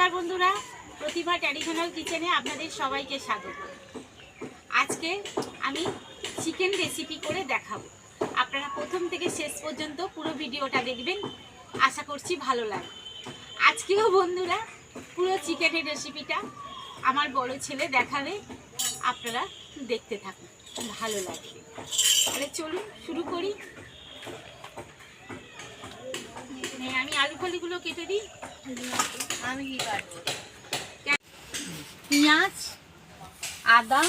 নমস্কার বন্ধুরা, প্রতিভা ট্র্যাডিশনাল কিচেনে আপনাদের সবাইকে স্বাগত। আজকে আমি চিকেন রেসিপি করে দেখাবো। আপনারা প্রথম থেকে শেষ পর্যন্ত পুরো ভিডিওটা দেখবেন, আশা করছি ভালো লাগবে। আজকেও বন্ধুরা পুরো চিকেনের রেসিপিটা আমার বড় ছেলে দেখাবে, আপনারা দেখতে থাকুন, ভালো লাগবে। তাহলে চলুন শুরু করি। আমি আলু ফালুগুলো কেটে দিই। আমি কি কাটবো? পেঁয়াজ, আদা,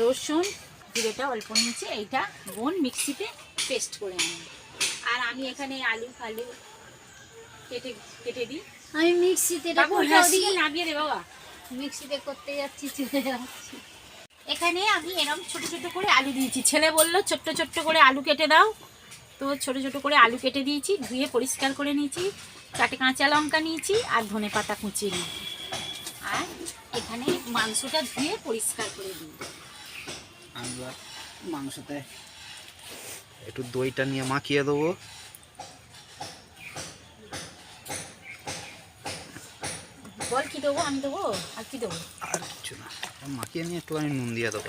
রসুন, জিরেটা অল্প নিচে, এইটা বোন মিক্সিতে পেস্ট করে আনি। আর আমি এখানে আলু ফালু কেটে কেটে দিই। আমি মিক্সিতে নামিয়ে দে বাবা, মিক্সিতে করতে যাচ্ছি, চলে যাচ্ছি। এখানে আমি এরকম ছোট ছোট করে আলু দিয়েছি। ছেলে বললো ছোট্ট ছোট্ট করে আলু কেটে দাও, তো ছোট ছোট করে আলু কেটে দিয়েছি, ধুয়ে পরিষ্কার করে নিয়েছি। 4টে কাঁচা লঙ্কা নিয়েছি আর ধনে পাতা কুচিয়ে নিয়েছি। আর এখানে মাংসটা ধুয়ে পরিষ্কার করে দিই। আমরা মাংসতে একটু দইটা নিয়ে মাখিয়ে দেবো। বল কি দেবো? আমি দেবো আর কি দেবো? আর কিছু না, মাখিয়ে নিয়ে একটুখানি নুন দিয়ে দেবো।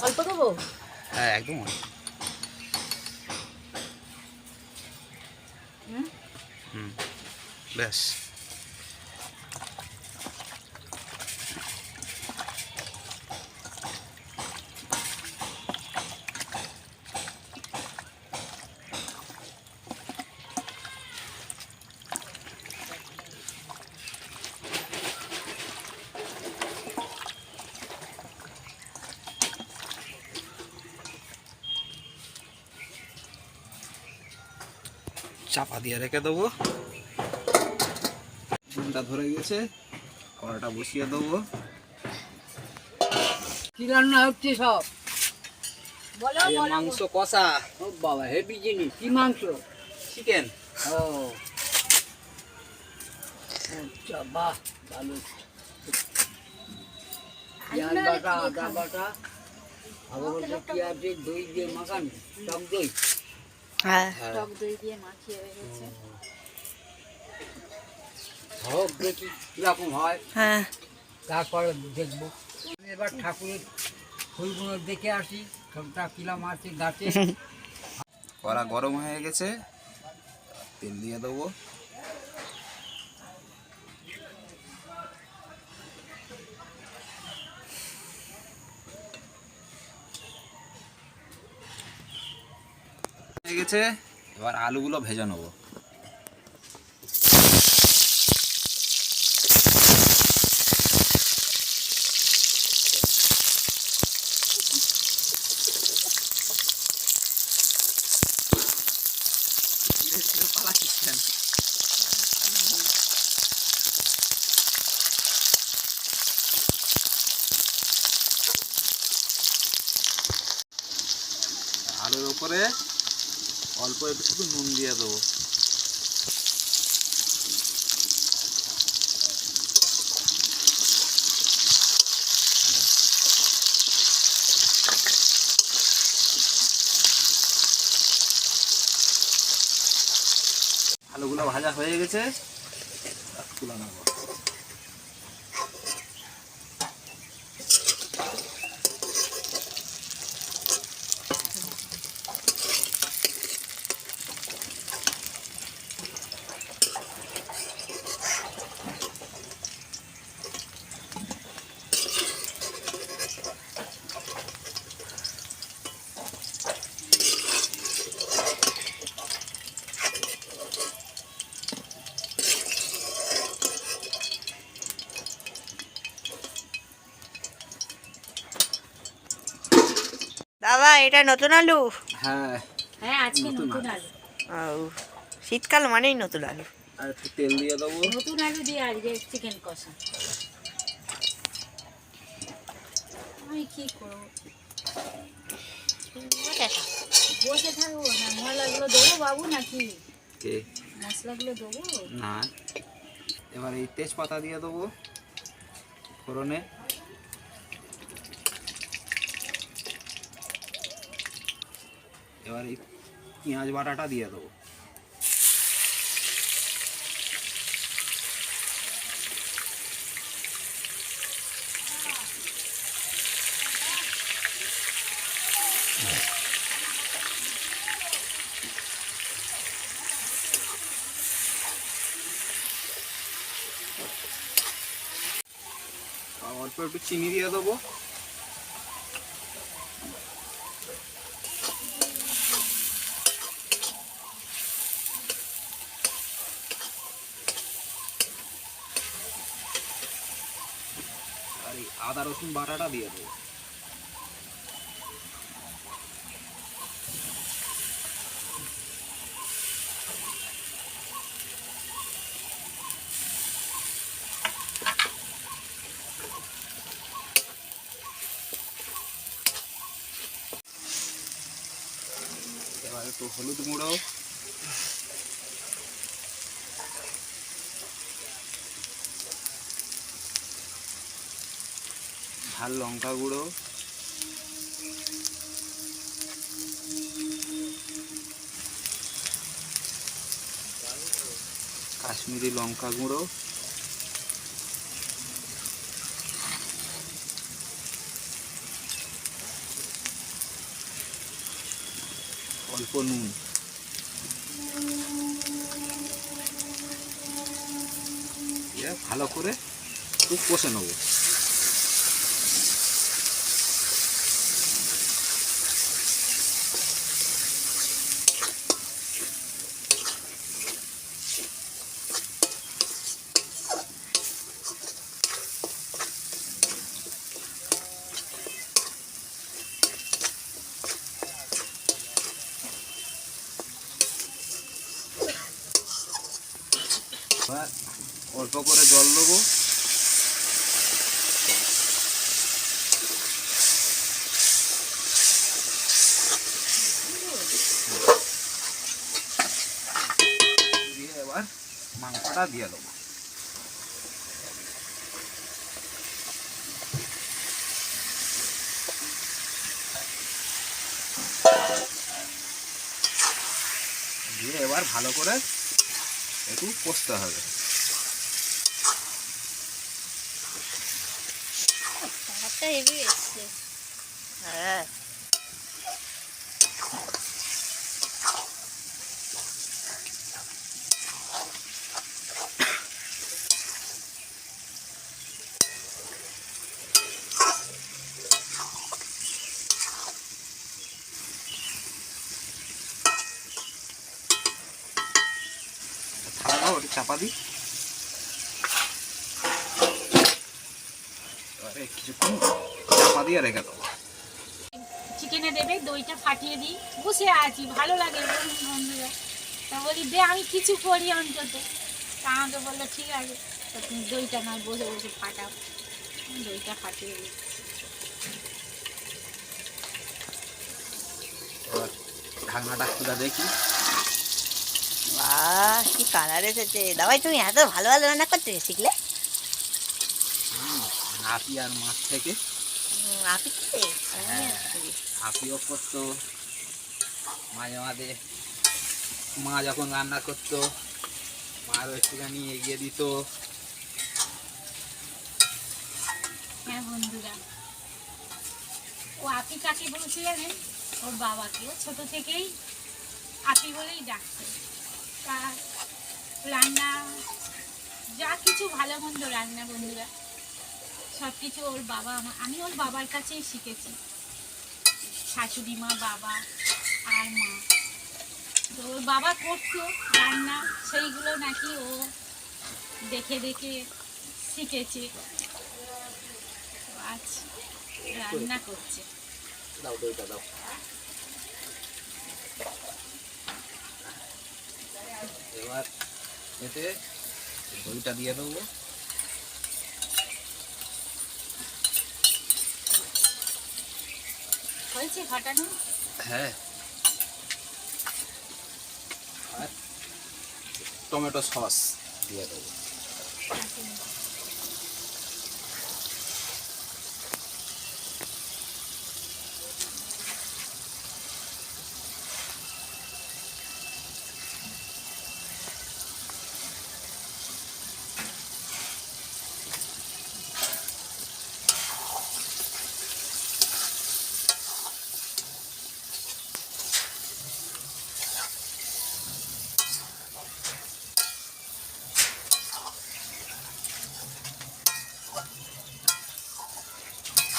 অল্প দেবো? হ্যাঁ, একদম ব্যাস। চাপা দিয়ে রেখে দেবো। নুনটা ধরে গেছে, কড়াটা বসিয়ে দেবো। কি রান্না হচ্ছে সব? বলো মাংস কষা। ও বাবা, হেভি জিনিস। কি মাংস? চিকেন। ও আচ্ছা, বাহ, ভালো। পেঁয়াজ বাটা, আদা বাটা, আবার কি আছে? দই দিয়ে মাখানো, টক দই। হ্যাঁ, টক দই দিয়ে মাখিয়ে হয়ে গেছে। হোক, দেখি কিরকম হয়। হ্যাঁ, তারপরে দেখবো। এবার ঠাকুরের ফুলগুলো দেখে আসি, সবটা কিলাম আছে গাছে। কড়া গরম হয়ে গেছে, তেল দিয়ে দেবো। হয়ে গেছে, এবার আলুগুলো ভেজে নেবো। আলুর উপরে অল্প একটু শুধু নুন দিয়ে দেবো। আলুগুলো ভাজা হয়ে গেছে, তুলে নেবো। দাদা, এটা নতুন আলু? হ্যাঁ, হ্যাঁ, আজকে নতুন আলু। ও, শীতকাল মানেই নতুন আলু। আর একটু তেল দিয়ে দেবো। নতুন আলু দিয়ে আজকে চিকেন কষা। আমি কি করবো, বসে থাকবো না? মশলাগুলো দেবো বাবু নাকি? কে? মশলাগুলো দেবো না, এবার এই তেজপাতা দিয়ে দেবো ফোড়নে। এবার এই পেঁয়াজ বাটাটা দিয়ে দেবো। অল্প একটু চিনি দিয়ে দেবো। আর এই আদা রসুন বাটাটা দিয়ে দেবো। এবার একটু হলুদ গুঁড়ো, ঝাল লঙ্কা গুঁড়ো, কাশ্মীরি লঙ্কা গুঁড়ো, অল্প নুন, দিয়ে ভালো করে একটু কষে নেবো। এবার অল্প করে জল দেবো। দিয়ে এবার মাংসটা দিয়ে দেবো। দিয়ে এবার ভালো করে একটু কষতে হবে। হ্যাঁ ওটা চাপা দিই। এবারে কিছুক্ষণ চাপা দিয়ে রেখে দেবো। চিকেনে দেবে, দইটা ফাটিয়ে দিই। বসে আছি, ভালো লাগে বলুন বন্ধুরা। তা বলি দে আমি কিছু করি অন্তত। তা আমাকে বললো ঠিক আছে, তা তুমি দইটা নয় বসে বসে ফাটাও। দইটা ফাটিয়ে দিই। এবার ঢাকনাটা খুলে দেখি। বাহ কি কালার এসেছে। দাবাই তুমি এত ভালো ভালো রান্না করতে শিখলে? আপি আর মাছ থেকে আপনি কি? আপিও করতো মাঝে মাঝে। মা যখন রান্না করতো মারও একটুখানি এগিয়ে দিত। হ্যাঁ বন্ধুরা, ও আপি কাকে বলছে জানেন? ওর বাবাকে। ও ছোট থেকেই আপি বলেই ডাকছে। তা রান্না যা কিছু ভালো মন্দ রান্না বন্ধুরা সব কিছু ওর বাবা আমি ওর বাবার কাছেই শিখেছি। শাশুড়ি মা, বাবা আর মা। তো ওর বাবা করতো রান্না, সেইগুলো নাকি ও দেখে দেখে শিখেছে। আজ রান্না করছে। দাও দইটা দাও। এবার এতে দইটা দিয়ে দেবো। হয়েছে ফাটানো? হ্যাঁ, আর টমেটো সস দিয়ে দেবো।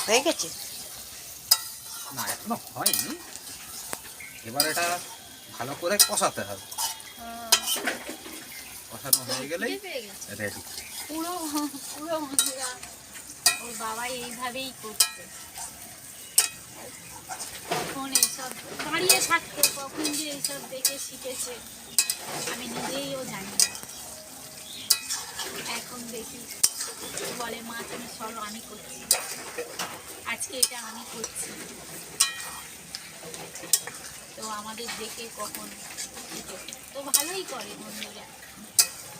হয়ে গেছে? না এখনো হয়নি, এবার এটা ভালো করে কষাতে হবে, কষানো হয়ে গেলেই রেডি। পুরো পুরো বন্ধুরা ওর বাবা এইভাবেই করছে, কখন এইসব দাঁড়িয়ে থাকতো, কখন যে এইসব দেখে শিখেছে আমি নিজেইও জানি না। এখন দেখি বলে মা তুমি চলো আমি করছি, আজকে এটা আমি করছি, তো আমাদের দেখে কখন শিখেছে। তো ভালোই করে বন্ধুরা,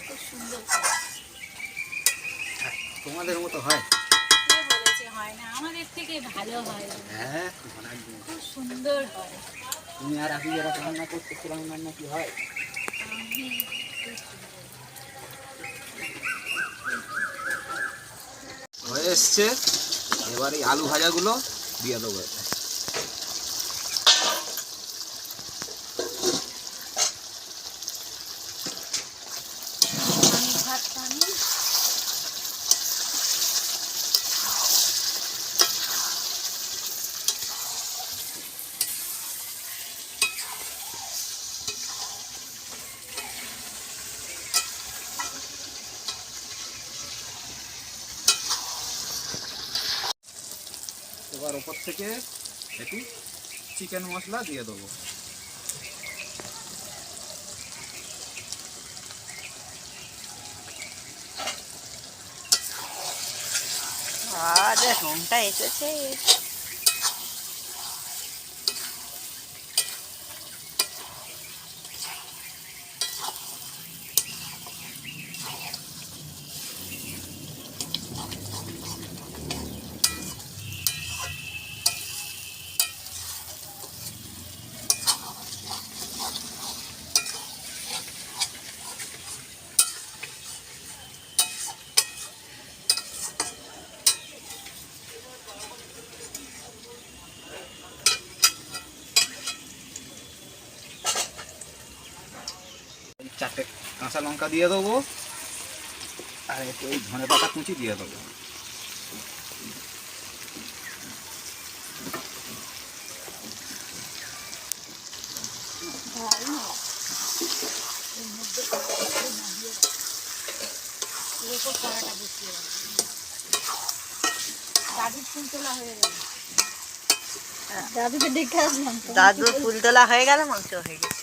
খুব সুন্দর করে। তোমাদের মতো হয়? কে বলেছে হয় না, আমাদের থেকে ভালো হয়, হ্যাঁ অনেকদিন। খুব সুন্দর হয়। তুমি আর আপনি যারা রান্না করতে সেরকম রান্না কি হয়? আমি খুব সুন্দর। হয়ে এসছে, এবার এই আলু ভাজাগুলো দিয়ে দেবো এতে। আমি ভাতটা আমি এবার ওপর থেকে একটু চিকেন মশলা দিয়ে দেবো। আর রংটা এসেছে। এই 4টে কাঁচা লঙ্কা দিয়ে দেবো, আর একটু এই ধনে পাতা কুচি দিয়ে দেবো। এর উপর কড়াটা বসিয়ে রাখবো। দাদুর ফুল তোলা হয়ে গেল, দাদুকে দেখে আসলাম। দাদুর ফুল তোলা হয়ে গেল, মাংস হয়ে গেছে।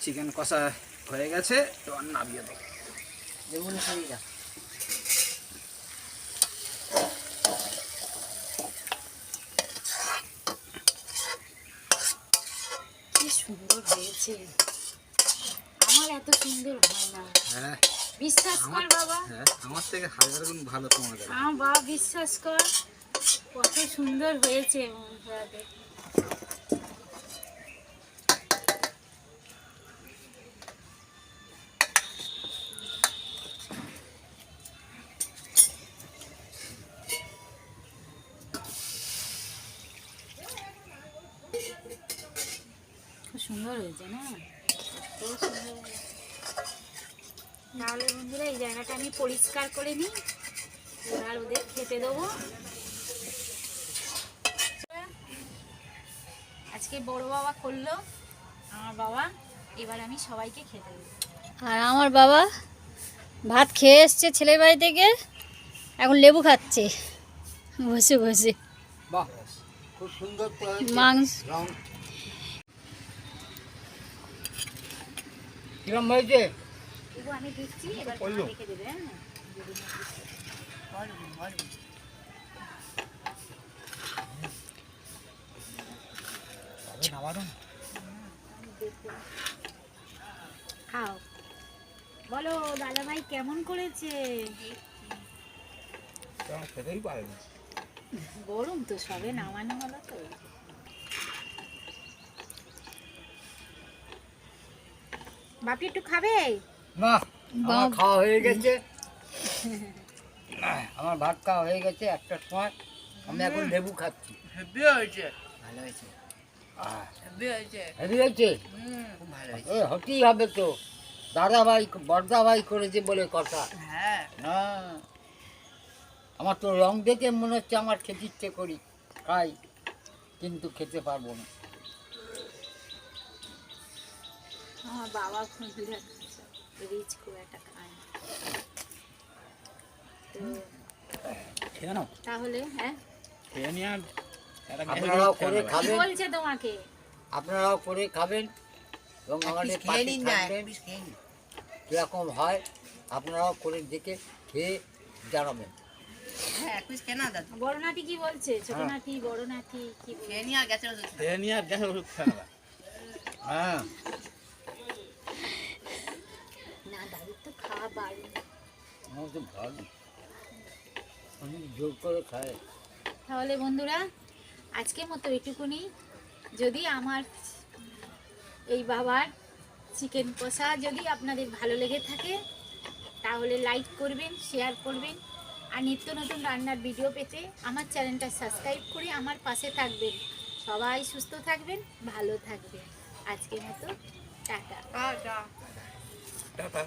চিকেন কষা হয়ে গেছে, এবার নামিয়ে দেবো। যেমন হয়ে যা কি সুন্দর হয়েছে, আমার এত সুন্দর হয় না, হ্যাঁ বিশ্বাস কর বাবা। হ্যাঁ, আমার থেকে 1000 গুণ ভালো তোমাদের। আমার বাবা বিশ্বাস কর, কত সুন্দর হয়েছে বন্ধুরা দেখ। খুব সুন্দর হয়েছে না, খুব সুন্দর হয়েছে। তাহলে বন্ধুরা এই জায়গাটা আমি পরিষ্কার করে নিই, এবার ওদের খেতে দেবো। আজকে বড় বাবা করলো, আমার বাবা, এবার আমি সবাইকে খেতে দেবো। আর আমার বাবা ভাত খেয়ে এসছে ছেলের বাড়ি থেকে, এখন লেবু খাচ্ছে বসে বসে। বাহ, খুব সুন্দর মাংস রং। কিরম হয়েছে? এগুলো আমি দিচ্ছি, এবার করলো? রেখে দেবে। হ্যাঁ খাও, বলো দাদা ভাই কেমন করেছে? খেতেই পারেনি। গরম তো, সবে নামানো হলো তো। বাপি একটু খাবে? না, আমার খাওয়া হয়ে গেছে। আমার ভাত খাওয়া হয়ে গেছে একটার সময়। আমি এখন লেবু খাচ্ছি। হেভি হয়েছে। ভালো হয়েছে। হেভি হয়েছে। হেভি হয়েছে? খুব ভালো হয়েছে। হতেই হবে তো, দাদা ভাই বর্দা ভাই করেছে বলে কথা। হ্যাঁ। হ্যাঁ, আমার তো রং দেখে মনে হচ্ছে আমার খেতে ইচ্ছে করি, খাই, কিন্তু খেতে পারবো না। আমার বাবা খুব রিচ খুব একটা খায় না। তো খেয়ে নাও, তাহলে হ্যাঁ খেয়ে নিয়ে আর আপনারাও করে কি খাবেন, বলছে তোমাকে? আপনারাও করে খাবেন এবং আমাদের পাশে খেয়ে নিন না, থাকবেন। এক piece খেয়ে নিন। কীরকম হয় আপনারাও করে দেখে খেয়ে জানাবেন। হ্যাঁ, এক piece খেয়ে না দাদু। বড় নাতি কি বলছে? ছোট হ্যাঁ। নাতি, বড় নাতি কি বলছে? খেয়ে নিয়ে আর গ্যাসের ওষুধ খাও। খেয়ে নিয়ে আর গ্যাসের ওষুধ খাওয়া না। হ্যাঁ, না দাদুর তো খাওয়া বাড়ি। আমার তো ভালো, আমি জোর করে খাই। তাহলে বন্ধুরা আজকের মতো এটুকুনি। যদি আমার এই বাবার চিকেন কষা যদি আপনাদের ভালো লেগে থাকে তাহলে লাইক করবেন, শেয়ার করবেন, আর নিত্য নতুন রান্নার ভিডিও পেতে আমার চ্যানেলটা সাবস্ক্রাইব করে আমার পাশে থাকবেন। সবাই সুস্থ থাকবেন, ভালো থাকবেন। আজকের মতো টাটা। টাটা। টাটা।